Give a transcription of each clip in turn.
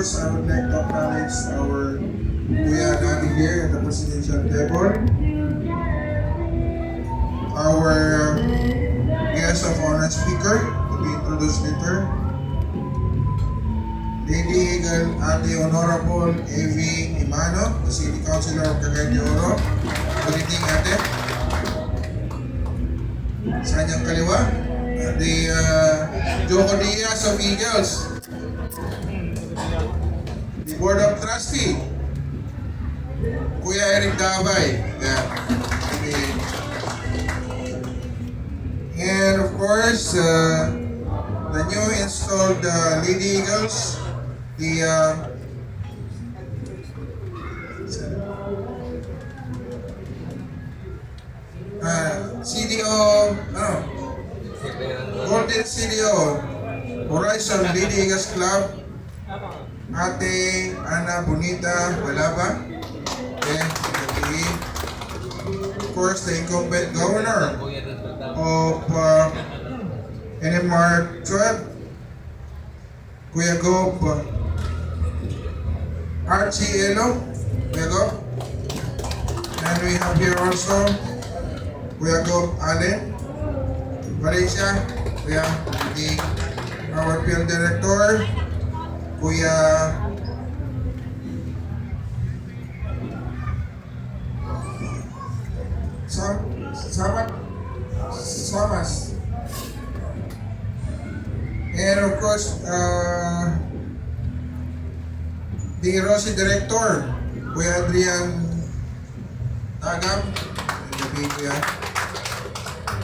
course, I would like to acknowledge our Kuya Nani here at the presidential table. Our guest of honor speaker to be introduced later. Lady Eagle Ate Honorable A.V. Imano, the City Councilor of Cagayan de Oro. Good evening, Ate. Sa kanyang kaliwa, the Joko Diaz of Eagles. The Board of Trustee, Kuya Eric Dabay. Yeah. Okay. And of course, the new installed Lady Eagles, the CDO, Golden CDO, Horizon Lady Eagles Club, Ate Ana Bonita Balaba, and of course the incumbent governor of NMR 12, Kuya Gob Archie Elo, Kuya Gob. And we have here also Kuya Gob Allen Valencia, Kuya our field director, Kuya Samas. And of course, the Rossi director, Kuya Adrian Tagam,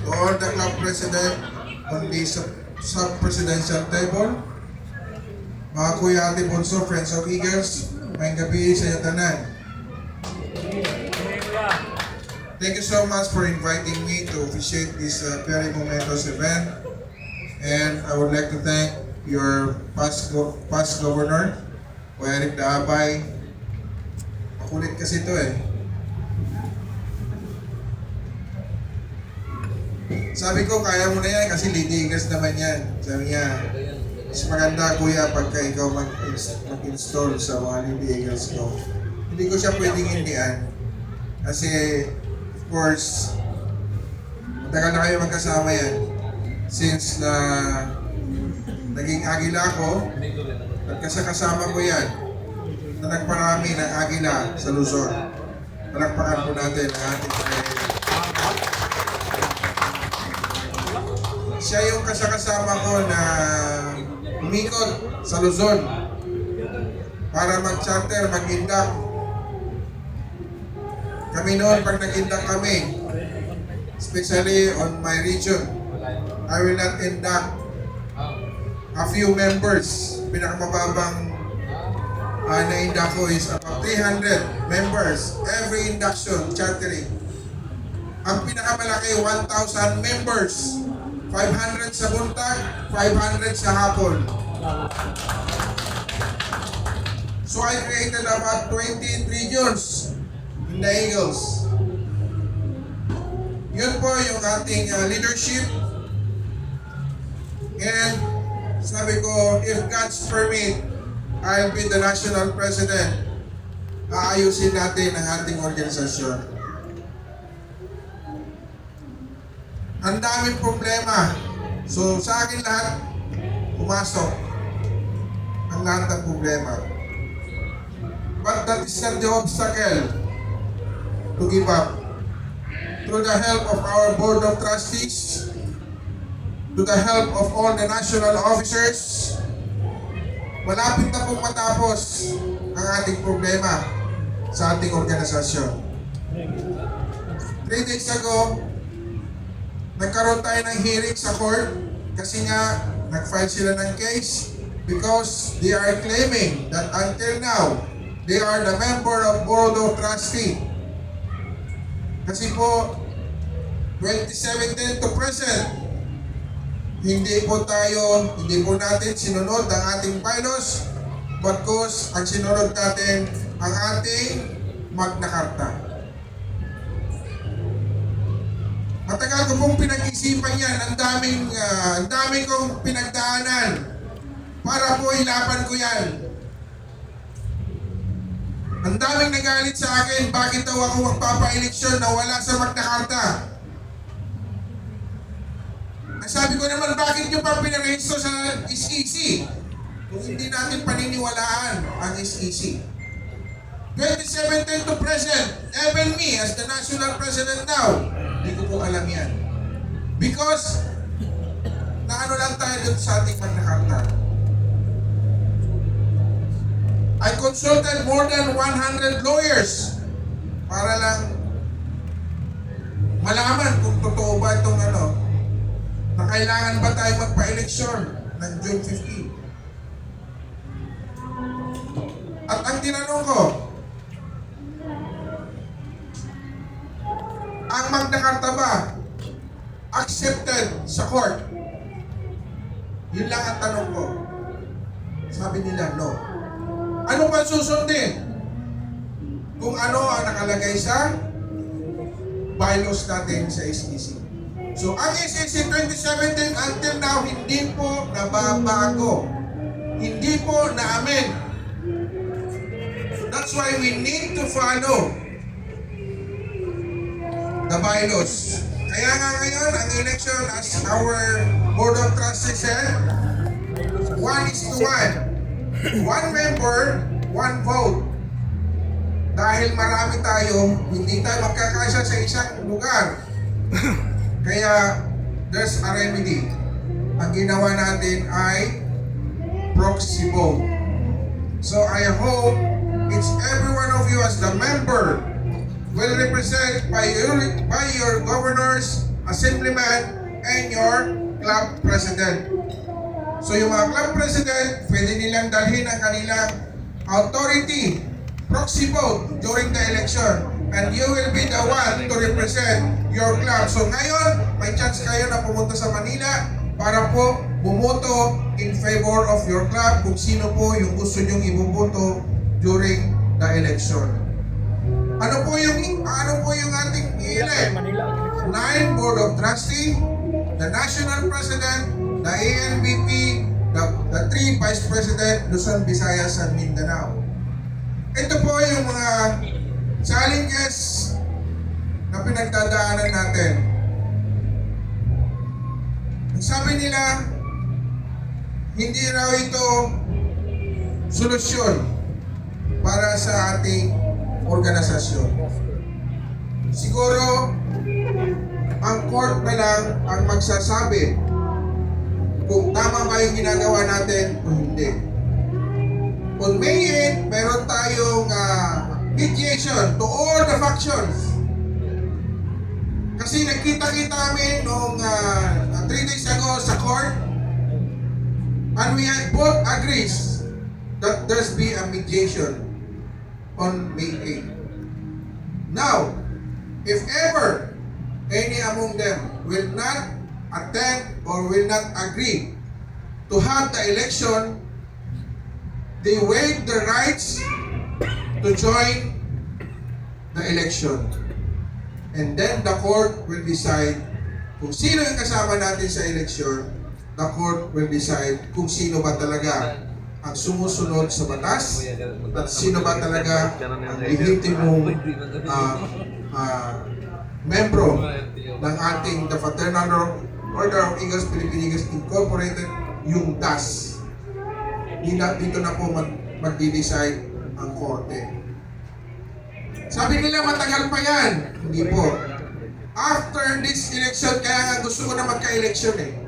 to all the club president on the sub-presidential table, mga Kuya Ate Bonso, Friends of Eagles, may gabi sa inyo tanan. Thank you so much for inviting me to officiate this very momentous event. And I would like to thank your past governor, Kuya Eric Dabay. Makulit kasi ito eh. Sabi ko, kaya mo na yan kasi Lady Eagles naman yan. Sabi niya, mas maganda kuya pagka ikaw mag-install sa mga Lady Eagles ko. Hindi ko siya pwedeng hindian. Kasi, of course, matagal na kayo magkasama yan. Since na naging agila ako, at kasama ko yan, na nagparami ng agila sa Luzon. Palakpakan po natin ang ating siya yung kasama ko na umikot sa Luzon para mag-charter, mag-induct. Kami noon, pag nag-induct kami, especially on my region, I will not induct a few members. Pinakamababang na-induct ko is about 300 members every induction, chartering. Ang pinakamalaki, 1,000 members. 500 sa buntag, 500 sa hapon. So I created about 28 regions in the Eagles. Yun po yung ating leadership. And sabi ko, if God's permit, I'll be the national president. Aayusin natin ang ating organisasyon. Ang daming problema. So sa akin lahat, pumasok ang lahat ng problema. But that is not the obstacle to give up. Through the help of our Board of Trustees, to the help of all the national officers, malapit na pong matapos ang ating problema sa ating organisasyon. 3 days ago, nagkaroon tayo ng hearing sa court kasi nga nag-file sila ng case because they are claiming that until now, they are the member of Board of Trustee. Kasi po, 2017 to present, hindi po natin sinunod ang ating bylaws, bagkus ang sinunod natin ang ating Magna Carta. Matagal ko pong pinag-isipan yan. Ang daming kong pinagdaanan para po ilaban ko yan. Ang daming nagalit sa akin, bakit daw ako magpapa-eleksyon na wala sa Magna Carta? Ang sabi ko naman, bakit nyo pa pinarehistro sa SEC? Kung hindi natin paniniwalaan ang SEC. 2017 to present, even me as the national president now, hindi ko po alam yan. Because, naano lang tayo dun sa ating Magna Carta. I consulted more than 100 lawyers para lang malaman kung totoo ba itong na kailangan ba tayo magpa-eleksyon ng June 15. At ang tinanong ko, ang Magna Carta ba accepted sa court? Yun lang ang tanong ko. Sabi nila, no. Ano pa susundin? Kung ano ang nakalagay sa bylaws natin sa SEC. So, ang SEC 2017 until now, hindi po nababago. Hindi po na-amend. So, that's why we need to follow the bylaws. Kaya nga ngayon, ang election, as our Board of Trustees said, 1:1. One member, one vote. Dahil marami tayo, hindi tayo magkakasya sa isang lugar. Kaya, there's a remedy. Ang ginawa natin ay proxy vote. So I hope it's every one of you as the member will represent by your governors, assemblyman, and your club president. So yung mga club president, pwede nilang dalhin ang kanilang authority, proxy vote during the election. And you will be the one to represent your club. So ngayon, may chance kayo na pumunta sa Manila para po bumoto in favor of your club kung sino po yung gusto nyong ibuboto during the election. Ano po yung ating i-elect? 9 Board of Trustees, the National President, the ANBP, the 3 Vice President, Luzon, Visayas, and Mindanao. Ito po yung mga challenges na pinagdadaanan natin. Sabi nila, hindi raw ito solusyon para sa ating organisasyon. Siguro, ang court na lang ang magsasabi kung tama ba yung ginagawa natin o hindi. On May 8, meron tayong mediation to all the factions. Kasi nagkita-kita kami noong 3 days ago sa court, and we had both agrees that there's be a mediation on May 8. Now, if ever any among them will not attend or will not agree to have the election, they waive their rights to join the election. And then the court will decide kung sino yung kasama natin sa election. The court will decide kung sino ba talaga ang sumusunod sa batas at sino ba talaga ang lehitimong membro ng ating the Fraternal Order of Eagles Philippine Eagles Incorporated, yung DAS. Dito na po mag-decide ang korte. Sabi nila matagal pa yan. Hindi po. After this election, kaya nga gusto ko na magka-election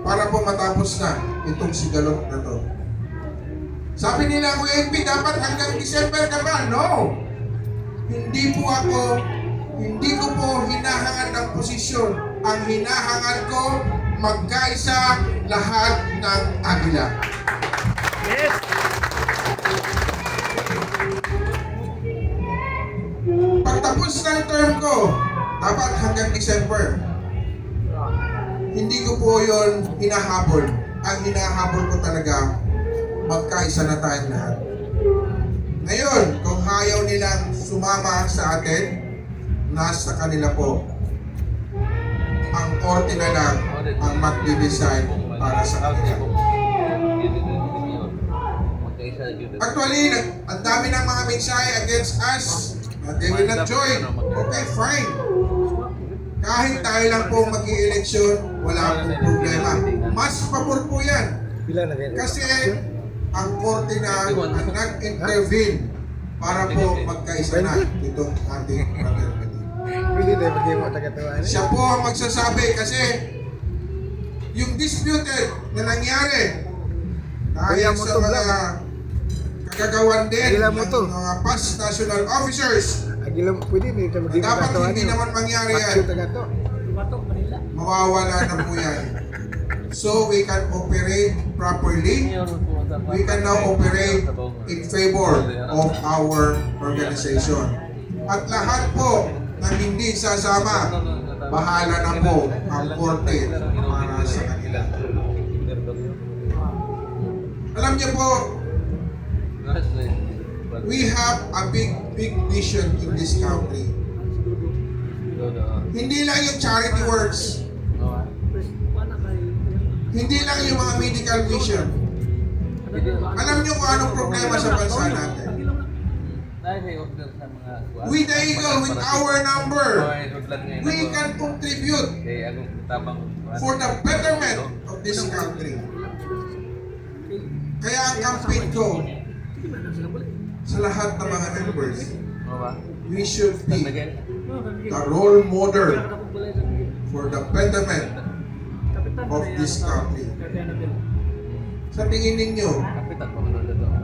para po matapos na itong sigalot na to. Sabi nila, Kuya MP, dapat hanggang December ka ba? No! Hindi ko po hinahangad ng posisyon. Ang hinahangad ko, magkaisa lahat ng agila. Yes! Pagtapos ng term ko, dapat hanggang December. Hindi ko po yun hinahabol. Ang hinahabol ko talaga, magkaisa na tayong lahat. Ngayon, kung ayaw nilang sumama sa atin, nasa kanila po. Ang korte na lang ang mag-decide para sa kanila. Actually, ang dami ng mga mensahe against us. They will not join. Okay, fine. Kahit tayo lang po mag-i-eleksyon, wala pong problema. Mas pabor po yan. Kasi ang korte na ang nag-intervene para po magkaisa na itong ating brother. Siya po ang magsasabi kasi yung disputed na nangyari dahil sa mga kagagawan din ng mga past national officers, dapat hindi naman mangyari yan. Mawawala na po yan. So we can operate properly. We can now operate in favor of our organization. At lahat po na hindi sasama, bahala na po ang korte para sa kanila. Alam niyo po, we have a big vision in this country. Hindi lang yung charity works. Hindi lang yung mga medical vision. Alam niyo kung anong problema sa bansa natin. With the eagle, with our number, we can contribute for the betterment of this country. Kaya ang campaign ko sa lahat ng mga members, we should be the role model for the betterment of this country. Sa tingin ninyo,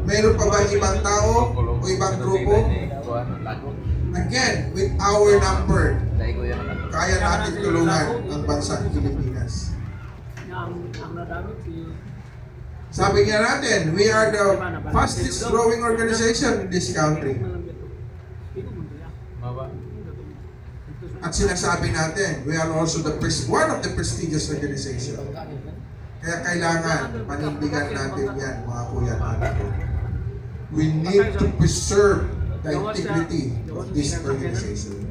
meron pa ba ibang tao o ibang grupo? Again, with our number, kaya natin tulungan ang bansang Pilipinas. Sabi nga natin, we are the fastest growing organization in this country. At sinasabi natin, we are also one of the prestigious organization. Kaya kailangan panindigan natin yan, mga kuya natin. We need to preserve the integrity of this organization.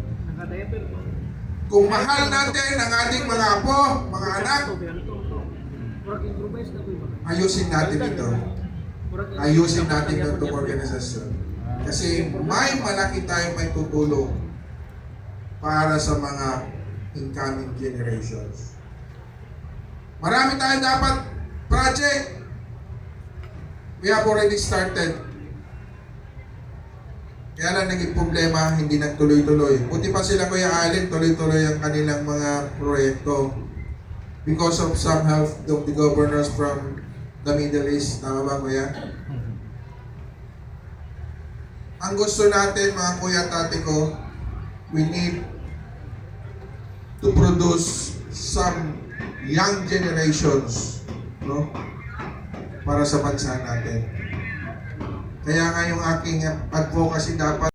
Kung mahal natin ang ating mga apo, mga anak, ayusin natin ito. Ayusin natin itong organisasyon. Kasi may malaki tayong may tutulong para sa mga incoming generations. Marami tayong dapat project. We have already started. Kaya lang naging problema, hindi nagtuloy-tuloy. Buti pa sila Kuya Allen, tuloy-tuloy ang kanilang mga proyekto. Because of some help of the governors from the Middle East. Tama ba, Kuya? Ang gusto natin, mga Kuya at Ate ko, we need to produce some young generations, no? Para sa bansa natin. Kaya nga yung aking advocacy dapat